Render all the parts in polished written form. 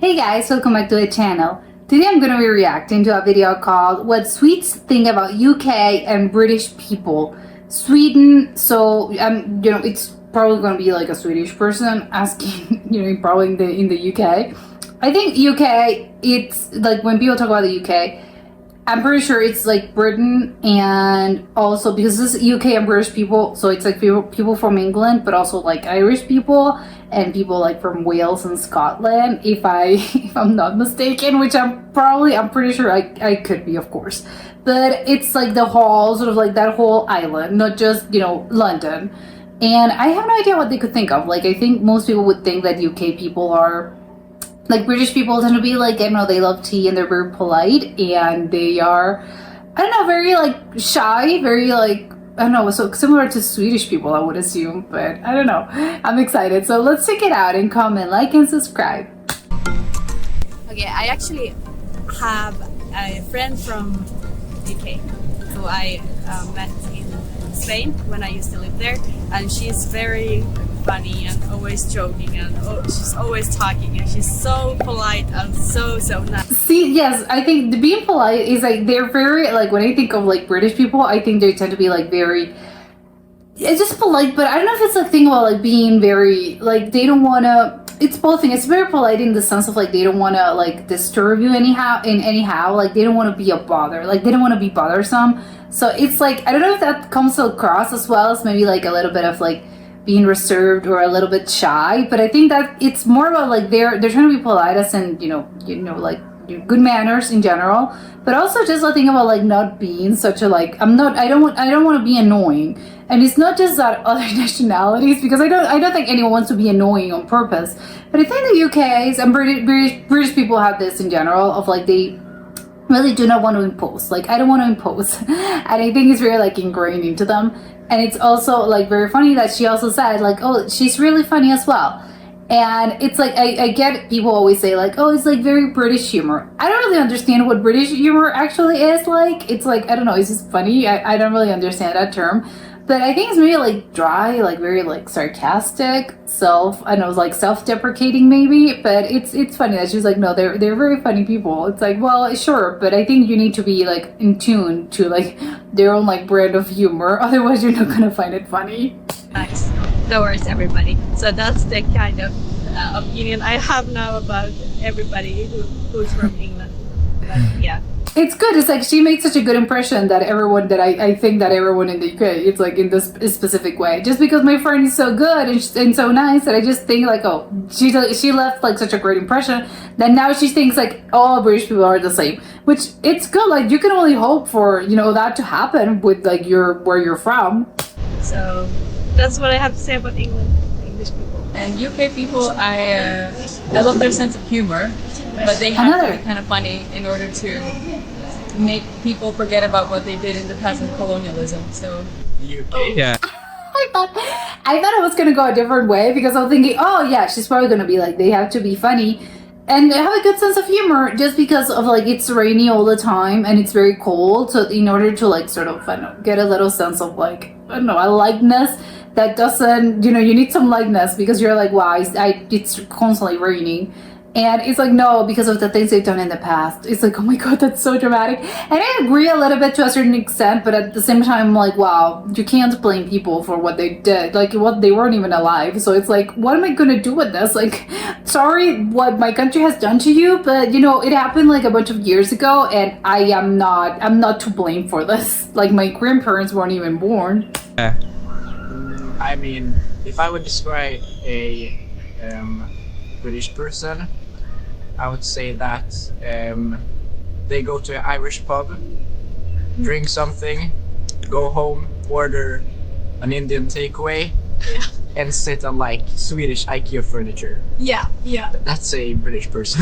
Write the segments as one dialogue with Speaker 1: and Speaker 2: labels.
Speaker 1: Hey guys, welcome back to the channel. Today I'm going to be reacting to a video called What Swedes Think About UK and British People. Sweden, so it's probably going to be like a Swedish person asking, probably in the UK. I think UK, it's like when people talk about the UK, I'm pretty sure it's like Britain, and also because this is UK and British people, so it's like people from England, but also like Irish people and people like from Wales and Scotland, if I'm not mistaken, which I'm pretty sure I could be, of course. But it's like the whole sort of like that whole island, not just London. And I have no idea what they could think of. Like, I think most people would think that UK people are like British people tend to be like, I don't know, they love tea and they're very polite, and they are, I don't know, very like shy, very like, I don't know, so similar to Swedish people, I would assume, but I don't know. I'm excited. So let's check it out and comment, like, and subscribe.
Speaker 2: Okay, I actually have a friend from UK who I met in Spain when I used to live there, and she's very funny and always joking, and she's always talking, and she's so polite and so nice.
Speaker 1: See, yes, I think being polite is like, they're very like, when I think of like British people, I think they tend to be like very, it's just polite, but I don't know if it's a thing about like being very like, they don't want to, it's both things. It's very polite in the sense of like, they don't want to like disturb you anyhow, like they don't want to be a bother, like they don't want to be bothersome. So it's like, I don't know if that comes across as well as maybe like a little bit of like being reserved or a little bit shy, but I think that it's more about like they're trying to be polite as in like good manners in general, but also just a thing about like not being such a like, I don't want to be annoying. And it's not just that other nationalities, because I don't think anyone wants to be annoying on purpose, but I think the UK's and British people have this in general of like, they really do not want to impose. Like, I don't want to impose. And I think it's very like ingrained into them. And it's also like very funny that she also said like, oh, she's really funny as well. And it's like, I get people always say like, oh, it's like very British humor. I don't really understand what British humor actually is like. It's like, I don't know, it's just funny. I don't really understand that term. But I think it's maybe like dry, like very like sarcastic, like self-deprecating maybe. But it's funny that she's like, no, they're very funny people. It's like, well, sure, but I think you need to be like in tune to like their own like brand of humor. Otherwise, you're not gonna find it funny.
Speaker 2: Nice. Towards everybody. So that's the kind of opinion I have now about everybody who's from England. But yeah.
Speaker 1: It's good. It's like she makes such a good impression that I think that everyone in the UK, it's like in this specific way. Just because my friend is so good and so nice that I just think like, oh, she left like such a great impression that now she thinks like all British people are the same. Which it's good. Like you can only hope for that to happen with like where you're from.
Speaker 2: So that's what I have to say about English people.
Speaker 3: And UK people, I love their sense of humor, but they have to be kind of funny in order to make people forget about what they did in the past in colonialism. So
Speaker 4: UK, yeah.
Speaker 1: I thought I was gonna go a different way, because I was thinking, oh yeah, she's probably gonna be like, they have to be funny and have a good sense of humor, just because of like it's rainy all the time and it's very cold. So in order to like sort of, I don't know, get a little sense of like, I don't know, a lightness that doesn't, you need some lightness because you're like, wow, it's constantly raining. And it's like, no, because of the things they've done in the past. It's like, oh my God, that's so dramatic. And I agree a little bit to a certain extent, but at the same time, I'm like, wow, you can't blame people for what they did. Like, they weren't even alive. So it's like, what am I going to do with this? Like, sorry what my country has done to you, but it happened like a bunch of years ago, and I'm not to blame for this. Like, my grandparents weren't even born.
Speaker 4: Yeah.
Speaker 5: I mean, if I would describe a British person, I would say that they go to an Irish pub, drink something, go home, order an Indian takeaway, and sit on like Swedish IKEA furniture.
Speaker 2: Yeah.
Speaker 5: That's a British person.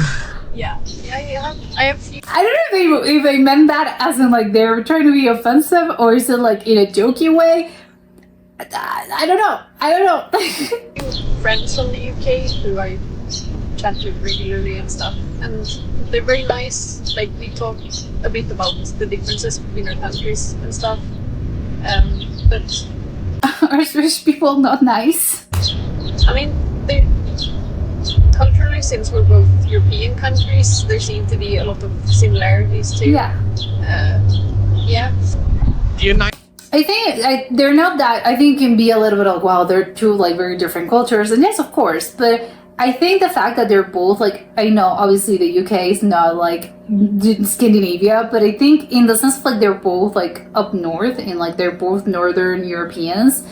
Speaker 2: Yeah. I have seen.
Speaker 1: I don't know if they meant that as in like they're trying to be offensive, or is it like in a jokey way? I don't know.
Speaker 2: Friends from the UK who I chat with regularly and stuff, and they're very nice. Like, we talk a bit about the differences between our countries and stuff. But
Speaker 1: are Swedish people not nice?
Speaker 2: I mean, they're culturally
Speaker 3: since we're both European countries, there seem to be a lot of similarities too.
Speaker 1: Yeah.
Speaker 3: Yeah.
Speaker 5: The United
Speaker 1: I think they're not that. I think it can be a little bit of, wow, they're two like very different cultures, and yes, of course. But I think the fact that they're both like, I know obviously the UK is not like Scandinavia, but I think in the sense of like they're both like up north and like they're both Northern Europeans.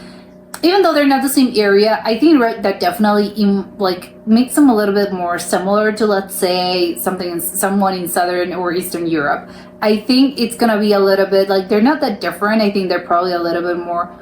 Speaker 1: Even though they're not the same area, I think that definitely like makes them a little bit more similar to, let's say, someone in Southern or Eastern Europe. I think it's gonna be a little bit like they're not that different. I think they're probably a little bit more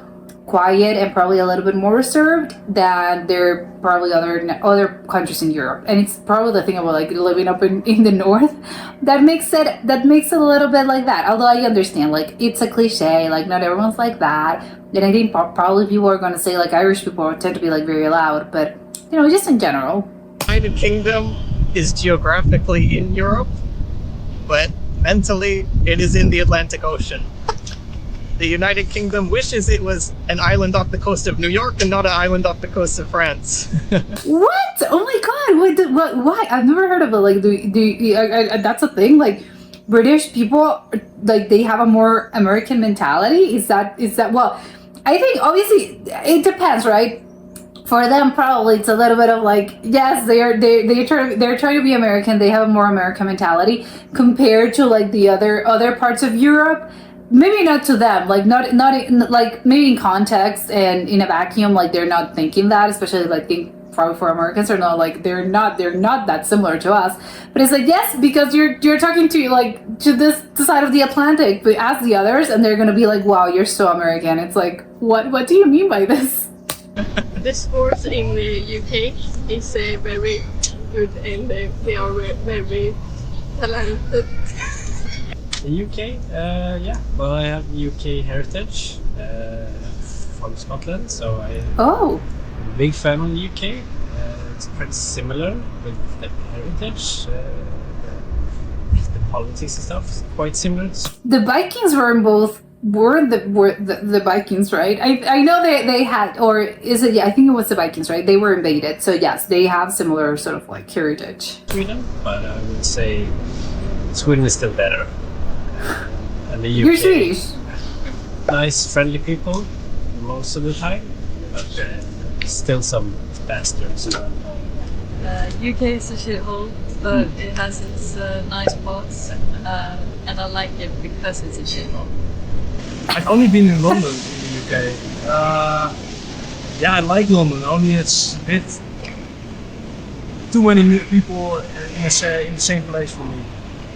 Speaker 1: quiet and probably a little bit more reserved than they're probably other countries in Europe. And it's probably the thing about like living up in the north that makes it a little bit like that. Although I understand like it's a cliche, like not everyone's like that. And I think probably people are going to say like Irish people tend to be like very loud, but you know, just in general.
Speaker 4: United Kingdom is geographically in Europe, but mentally it is in the Atlantic Ocean. The United Kingdom wishes it was an island off the coast of New York and not an island off the coast of France.
Speaker 1: What? Oh my God! What? Why? I've never heard of it. Like, that's a thing. Like, British people, like, they have a more American mentality. Is that? Well, I think obviously it depends, right? For them, probably it's a little bit of like, yes, they're trying to be American. They have a more American mentality compared to like the other parts of Europe. Maybe not to them, like not in, like maybe in context and in a vacuum, like they're not thinking that, especially like probably for Americans are not like they're not that similar to us. But it's like, yes, because you're talking to like to this side of the Atlantic, but as the others, and they're gonna be like, wow, you're so American. It's like, what do you mean by this?
Speaker 3: The sports in the UK is very good, and they are very talented.
Speaker 6: The UK, yeah. Well, I have UK heritage from Scotland, so I'm a big fan of the UK. It's pretty similar with the heritage. The politics and stuff is quite similar.
Speaker 1: The Vikings were the Vikings, right? I know they had, or is it? Yeah, I think it was the Vikings, right? They were invaded, so yes, they have similar sort of like heritage.
Speaker 6: Sweden, but I would say Sweden is still better. And the UK,
Speaker 1: You're Swedish.
Speaker 6: Nice, friendly people most of the time, but still some bastards.
Speaker 3: UK is a shithole, but it has its nice parts, and I like it because it's a shithole.
Speaker 7: I've only been in London, in the UK. Yeah, I like London, only it's a bit too many people in the same place for me.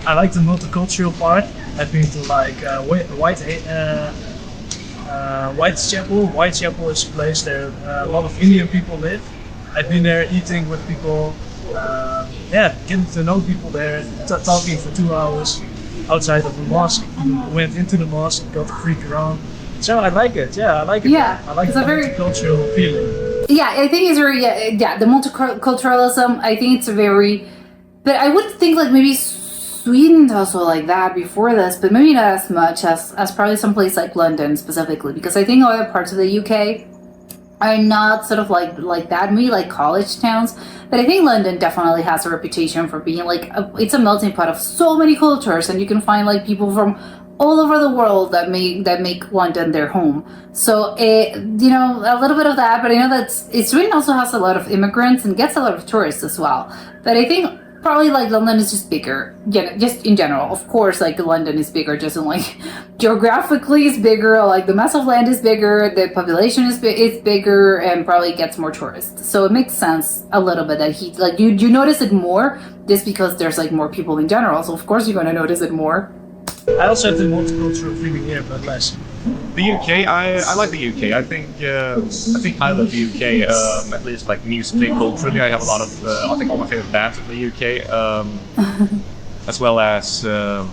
Speaker 7: I like the multicultural part. I've been to like Whitechapel. Whitechapel is a place there a lot of Indian people live. I've been there eating with people, getting to know people there, talking for 2 hours outside of the mosque. Went into the mosque, got to freak around. So I like it. Yeah, I like it.
Speaker 1: Yeah,
Speaker 7: I like the multicultural feeling.
Speaker 1: Yeah, I think it's very the multiculturalism. I think it's very, but I would think like maybe Sweden's also like that before this, but maybe not as much as probably some place like London specifically, because I think other parts of the UK are not sort of like that, maybe like college towns. But I think London definitely has a reputation for being like it's a melting pot of so many cultures, and you can find like people from all over the world that make London their home. So you know, a little bit of that, but I know that Sweden also has a lot of immigrants and gets a lot of tourists as well. But I think probably like London is just bigger, just in general. Of course, like London is bigger, just in like geographically it's bigger, like the mass of land is bigger, the population is bigger, and probably gets more tourists. So it makes sense a little bit that you notice it more just because there's like more people in general. So of course you're going to notice it more.
Speaker 7: I also have the multicultural feeling here, but less.
Speaker 8: The UK, I like the UK. I think I love the UK. At least like musically, culturally, I have a lot of. I think all my favorite bands in the UK, as well as I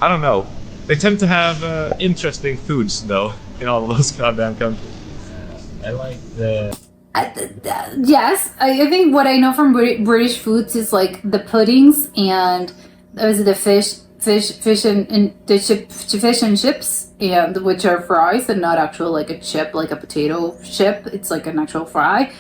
Speaker 8: don't know. They tend to have interesting foods though in all of those goddamn countries.
Speaker 6: I like the.
Speaker 1: Yes, I think what I know from British foods is like the puddings and the fish and chips, and which are fries and not actual like a chip, like a potato chip. It's like an actual fry.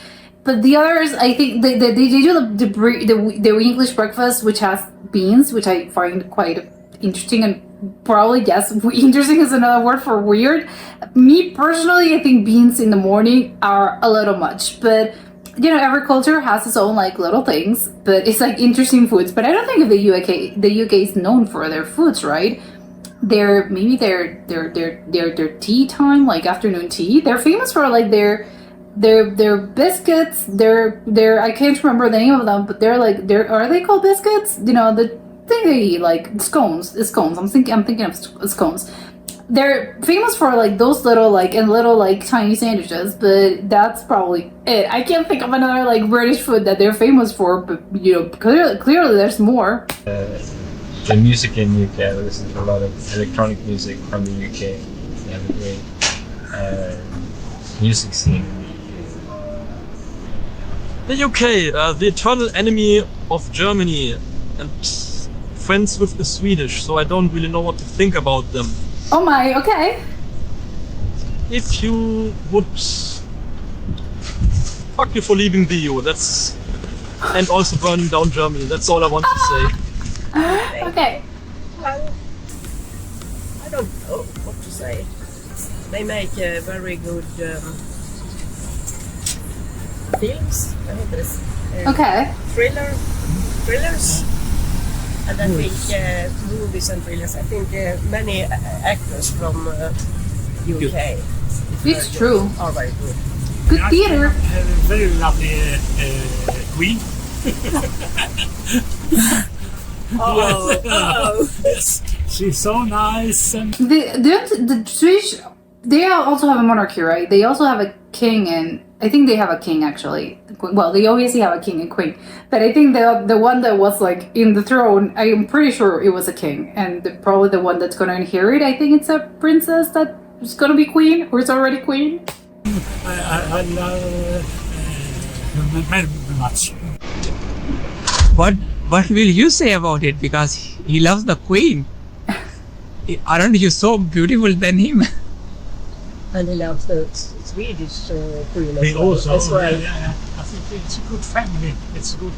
Speaker 1: But the others, I think they do the English breakfast, which has beans, which I find quite interesting, and probably, yes, interesting is another word for weird. Me personally, I think beans in the morning are a little much, but you know, every culture has its own like little things, but it's like interesting foods. But I don't think the UK is known for their foods, right? Their tea time, like afternoon tea. They're famous for like their biscuits. Their I can't remember the name of them, but are they called biscuits? You know, the thing they eat, like scones. I'm thinking of scones. They're famous for like those little tiny sandwiches, but that's probably it. I can't think of another like British food that they're famous for, but you know, clearly there's more.
Speaker 6: The music in UK, I listen to a lot of electronic music from the UK. They have a great music scene.
Speaker 7: The UK, the eternal enemy of Germany, and friends with the Swedish, so I don't really know what to think about them.
Speaker 1: Oh my, okay.
Speaker 7: If you would... Fuck you for leaving the EU, that's... And also burning down Germany, that's all I want to say.
Speaker 1: Okay.
Speaker 9: Well, I don't know what to say. They make very good films,
Speaker 1: Okay.
Speaker 9: thrillers. And I think movies and thrillers. I think many actors from UK
Speaker 1: It's true.
Speaker 9: are very good.
Speaker 1: Good theater.
Speaker 10: Have a very lovely queen.
Speaker 9: Oh.
Speaker 10: She's so nice and
Speaker 1: The Swedish, they also have a monarchy, right? They also have a king, and I think they have a king actually. Well, they obviously have a king and queen, but I think the one that was like in the throne, I am pretty sure it was a king, and probably the one that's gonna inherit, I think it's a princess that is gonna be queen or is already queen.
Speaker 10: I love very much.
Speaker 11: What will you say about it? Because he loves the queen. Aren't you so beautiful than him?
Speaker 9: And he loves the Swedish queen
Speaker 10: They also,
Speaker 9: as well.
Speaker 10: I think it's a good family. It's a good.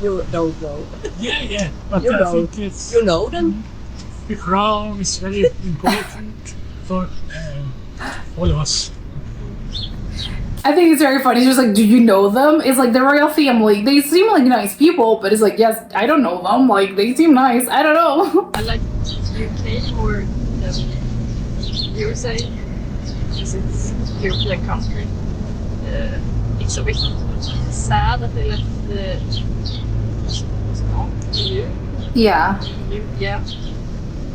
Speaker 9: You don't know.
Speaker 10: Yeah. But
Speaker 9: You
Speaker 10: I
Speaker 9: know.
Speaker 10: think it's
Speaker 9: You know them?
Speaker 10: the crown is very important for all of us.
Speaker 1: I think it's very funny. It's just like, do you know them? It's like the royal family. They seem like nice people, but it's like, yes, I don't know them. Like, they seem nice. I don't know.
Speaker 3: I like UK more than USA because it's a European country. It's a bit sad that they left the EU.
Speaker 1: Yeah.
Speaker 3: Yeah,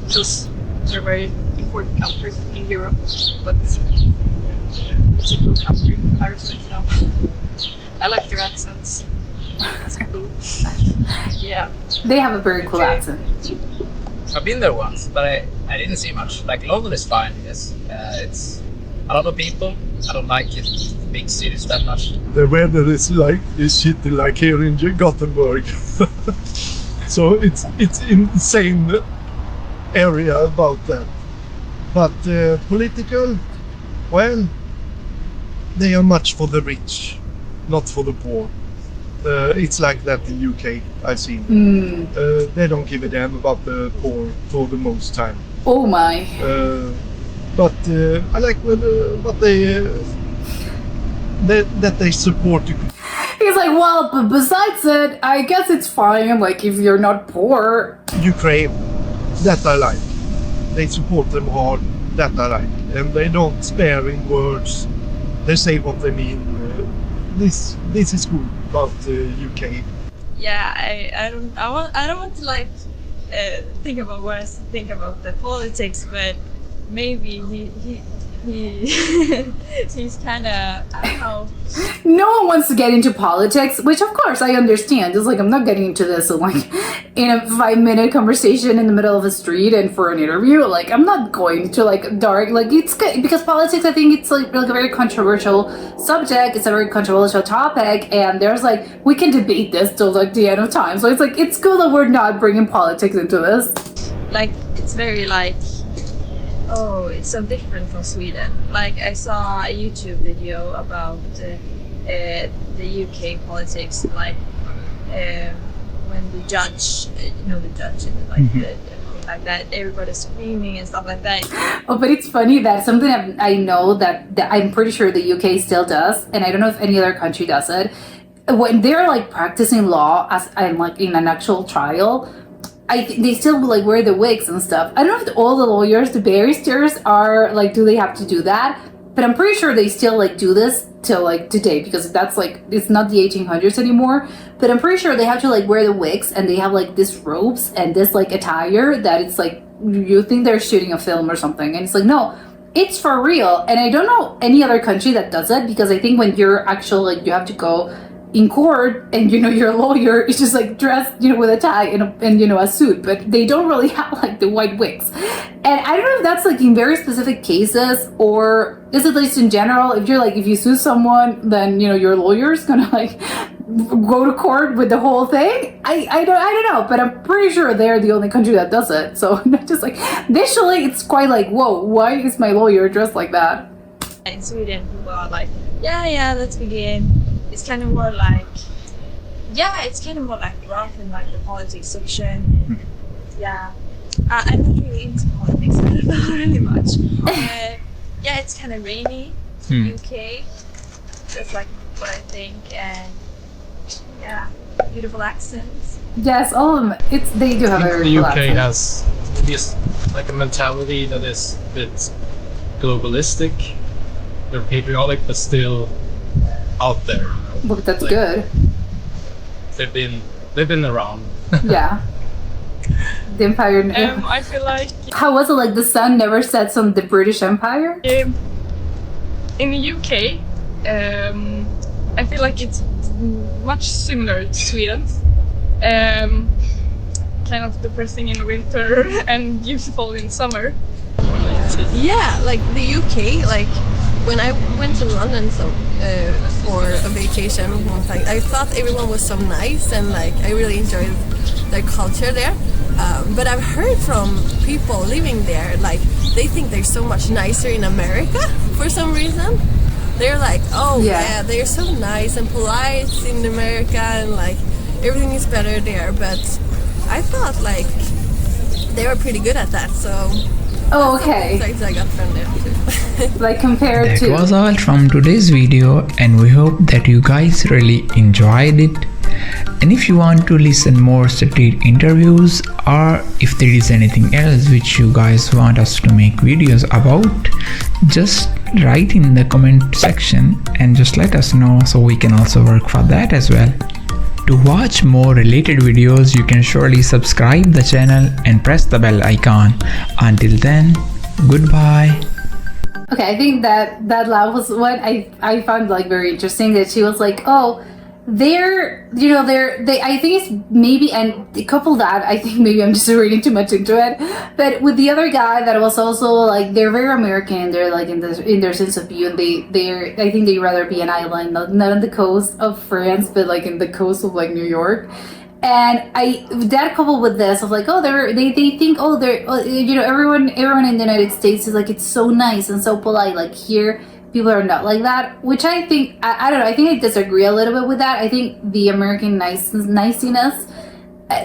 Speaker 3: because they're very important countries in Europe, but it's a cool country. I respect them. I like their accents. That's cool. Yeah.
Speaker 1: They have a very cool accent.
Speaker 5: I've been there once, but I didn't see much. Like London is fine, yes. It's a lot of people. I don't like it, big cities that much.
Speaker 12: The weather is shitty like here in Gothenburg. So it's insane area about that. But political, well, they are much for the rich, not for the poor. It's like that in UK, I've seen. They don't give a damn about the poor for the most time.
Speaker 1: Oh my.
Speaker 12: But I like what that they support.
Speaker 1: He's like, well, but besides it, I guess it's fine. Like, if you're not poor.
Speaker 12: Ukraine, that I like. They support them hard, that I like. And they don't spare in words. They say what they mean. This is good about UK.
Speaker 3: Yeah, I don't want to like think about what I think about the politics, but maybe he's kind of, I don't know.
Speaker 1: No one wants to get into politics, which of course I understand. It's like, I'm not getting into this in a 5-minute conversation in the middle of a street and for an interview. Like, I'm not going to it's good because politics, I think it's like a very controversial subject. It's a very controversial topic, and there's like, we can debate this till like the end of time. So it's like, it's cool that we're not bringing politics into this.
Speaker 3: Like, it's very like, oh, it's so different from Sweden. Like, I saw a YouTube video about
Speaker 2: the UK politics, like when the judge, the judge, and like everything like that, everybody's screaming and stuff like that.
Speaker 1: Oh, but it's funny that something I know that I'm pretty sure the UK still does, and I don't know if any other country does it. When they're like practicing law as and like in an actual trial, they still like wear the wigs and stuff. I don't know if all the lawyers, the barristers are like, do they have to do that? But I'm pretty sure they still like do this till like today, because that's like, it's not the 1800s anymore. But I'm pretty sure they have to like wear the wigs, and they have like this robes and this like attire that it's like, you think they're shooting a film or something, and it's like, no, it's for real. And I don't know any other country that does it, because I think when you're actually like, you have to go in court and your lawyer is just like dressed with a tie and a suit, but they don't really have like the white wigs. And I don't know if that's like in very specific cases, or is it at least in general, if you're like, if you sue someone, then your lawyer's gonna like go to court with the whole thing. I don't know, but I'm pretty sure they're the only country that does it. So just like visually it's quite like, whoa, why is my lawyer dressed like that?
Speaker 2: In Sweden, people are like, yeah, let's begin. It's kind of more like, rough in like the politics section. Yeah, I'm not really into politics. I don't know really much. It's kind of rainy. UK. That's like what I think, and beautiful accents.
Speaker 1: Yes, they do have a very
Speaker 6: the
Speaker 1: cool
Speaker 6: UK
Speaker 1: accent.
Speaker 6: has this like a mentality that is a bit globalistic. They're patriotic, but still out there.
Speaker 1: Well, that's
Speaker 6: like,
Speaker 1: good.
Speaker 6: They've been around.
Speaker 1: Yeah. The Empire.
Speaker 3: I feel like
Speaker 1: How was it like the sun never sets on the British Empire?
Speaker 3: in the UK, I feel like it's much similar to Sweden. Kind of depressing in winter and beautiful in summer.
Speaker 9: Yeah, like the UK, like when I went to London for a vacation one time, I thought everyone was so nice, and like I really enjoyed their culture there. But I've heard from people living there, like they think they're so much nicer in America for some reason. They're like, oh yeah, they're so nice and polite in America, and like everything is better there. But I thought like they were pretty good at that, so.
Speaker 1: Oh, okay.
Speaker 9: I got from there too.
Speaker 1: Like compared to.
Speaker 11: That was all from today's video, and we hope that you guys really enjoyed it. And if you want to listen more street interviews, or if there is anything else which you guys want us to make videos about, just write in the comment section and just let us know, so we can also work for that as well. To watch more related videos, you can surely subscribe the channel and press the bell icon. Until then, goodbye.
Speaker 1: Okay, I think that laugh was what I found like very interesting, that she was like, oh, they I think it's maybe, and a couple that I think maybe I'm just reading too much into it, but with the other guy that was also like, they're very American, they're like in their sense of view, and I think they'd rather be an island, not on the coast of France, but like in the coast of like New York. And that coupled with this of like, oh, they think, oh, they're everyone in the United States is like, it's so nice and so polite, like here people are not like that, which I think I don't know, I think I disagree a little bit with that. I think the American niceness,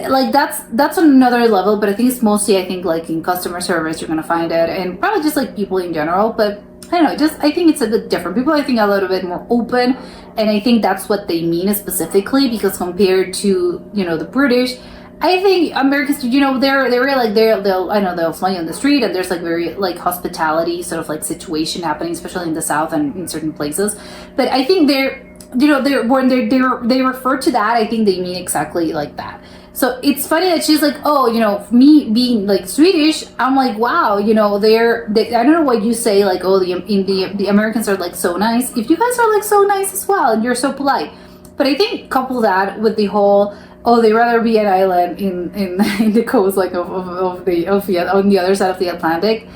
Speaker 1: like that's on another level, but I think it's mostly, I think like in customer service you're gonna find it, and probably just like people in general. But I don't know, I think it's a bit different. People, I think, are a little bit more open, and I think that's what they mean specifically, because compared to the British, I think Americans, they're really like, they'll smile you on the street, and there's like very like hospitality sort of like situation happening, especially in the South and in certain places. But I think when they refer to that, I think they mean exactly like that. So it's funny that she's like, oh, me being like Swedish, I'm like, wow, I don't know what you say, like, oh, the Americans are like so nice. If you guys are like so nice as well, and you're so polite. But I think couple that with the whole, oh, they'd rather be an island in the coast, like on the other side of the Atlantic.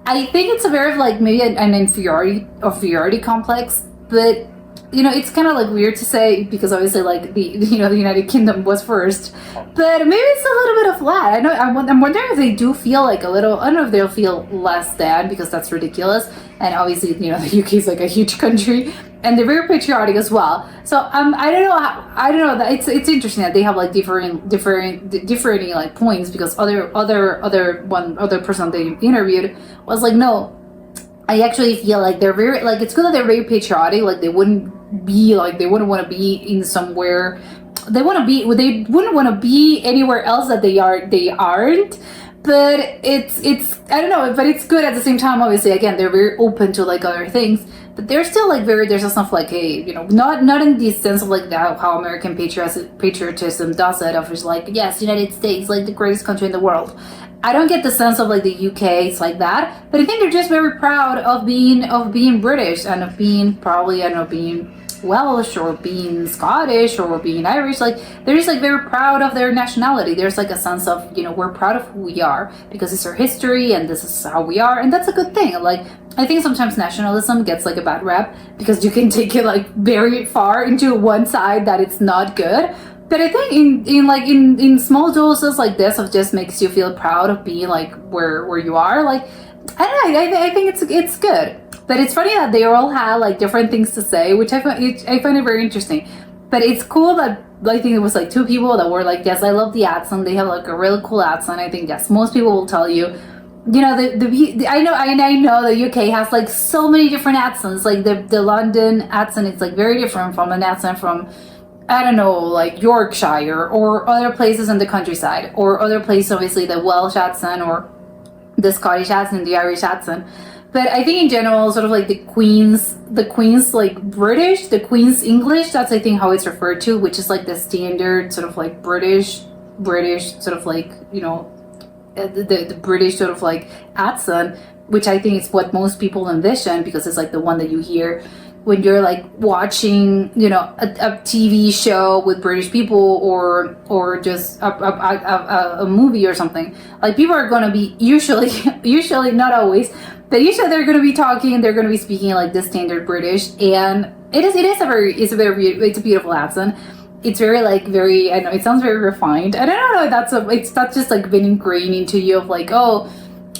Speaker 1: I think it's a very like maybe an inferiority complex, but it's kind of like weird to say because obviously like the United Kingdom was first, but maybe it's a little bit of that. I know I'm wondering if they do feel like a little. I don't know if they'll feel less than because that's ridiculous. And obviously the UK is like a huge country and they're very patriotic as well. So I don't know that it's interesting that they have like differing like points because other person they interviewed was like no. I actually feel like they're very like it's good that they're very patriotic. Like they wouldn't want to be in somewhere. They wouldn't want to be anywhere else that they aren't. But it's I don't know. But it's good at the same time. Obviously, again, they're very open to like other things. But they're still like there's a stuff like hey, not in the sense of like how American patriotism does it. Of just like yes, United States like the greatest country in the world. I don't get the sense of like the UK it's like that, but I think they're just very proud of being British and of being probably being Welsh or being Scottish or being Irish. Like they're just like very proud of their nationality. There's like a sense of we're proud of who we are because it's our history and this is how we are, and that's a good thing. Like I think sometimes nationalism gets like a bad rep because you can take it like very far into one side that it's not good. But I think in small doses like this of just makes you feel proud of being like where you are. Like I don't know. I think it's good. But it's funny that they all had like different things to say, which I find it very interesting. But it's cool that I think it was like two people that were like, yes, I love the accent. They have like a really cool accent. I think yes, most people will tell you. I know the UK has like so many different accents. Like the London accent is like very different from an accent from I don't know, like Yorkshire or other places in the countryside or other places, obviously the Welsh accent or the Scottish accent, the Irish accent. But I think in general, sort of like the Queen's like British, the Queen's English, that's I think how it's referred to, which is like the standard sort of like British sort of like, the British sort of like accent, which I think is what most people envision because it's like the one that you hear when you're like watching, a TV show with British people or just a movie or something. Like people are going to be usually not always, but usually they're going to be talking, they're going to be speaking like the standard British, and it's a beautiful accent. It's very like very I know it sounds very refined. I don't know if that's just like been ingrained into you of like oh.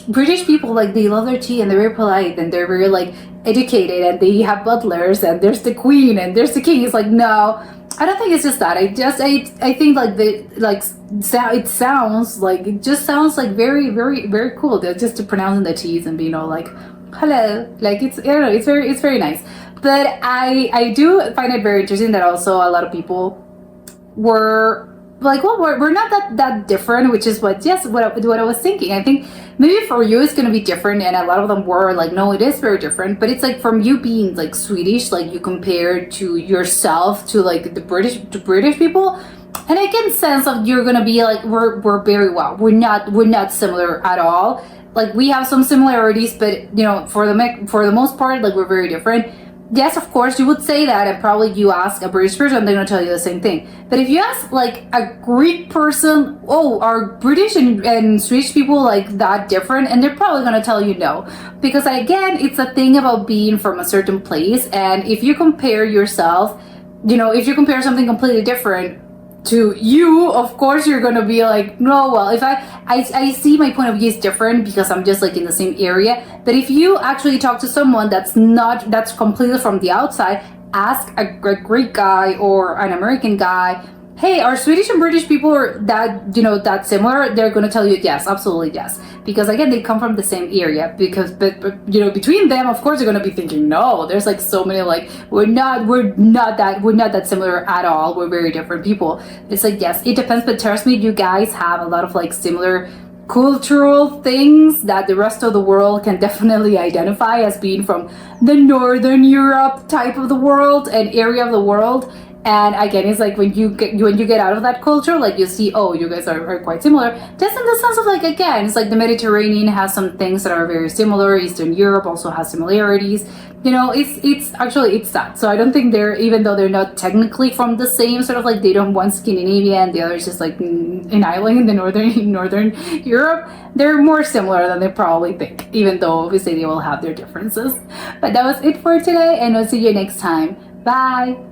Speaker 1: British people like they love their tea and they're very polite and they're very like educated and they have butlers and there's the queen and there's the king. It's like no, I don't think it's just that. I think like it sounds like very very very cool. They're just to pronouncing the t's and being all like hello, like it's I don't know, it's very nice. But I do find it very interesting that also a lot of people were like, well, we're not that different, which is what I was thinking. I think maybe for you it's gonna be different, and a lot of them were like, no, it is very different. But it's like from you being like Swedish, like you compare to yourself to like the British people, and I can sense of you're gonna be like, we're very well. We're not similar at all. Like we have some similarities, but for the most part, like we're very different. Yes, of course, you would say that, and probably you ask a British person, they're going to tell you the same thing. But if you ask, like, a Greek person, oh, are British and Swedish people, like, that different? And they're probably going to tell you no. Because, again, it's a thing about being from a certain place, and if you compare yourself, if you compare something completely different to you, of course you're gonna be like, no, well, if I see my point of view is different because I'm just like in the same area. But if you actually talk to someone that's completely from the outside, ask a Greek guy or an American guy, hey, are Swedish and British people that similar? They're gonna tell you yes, absolutely yes, because again they come from the same area. But between them, of course, they're gonna be thinking no. There's like so many like we're not that similar at all. We're very different people. It's like yes, it depends. But trust me, you guys have a lot of like similar cultural things that the rest of the world can definitely identify as being from the Northern Europe type of the world and area of the world. And again, it's like when you get out of that culture, like you see, oh, you guys are quite similar. Just in the sense of like, again, it's like the Mediterranean has some things that are very similar. Eastern Europe also has similarities. It's that. So I don't think even though they're not technically from the same sort of like, they don't one Scandinavia and the other is just like an island in the northern Europe. They're more similar than they probably think, even though obviously they will have their differences. But that was it for today, and I'll see you next time. Bye.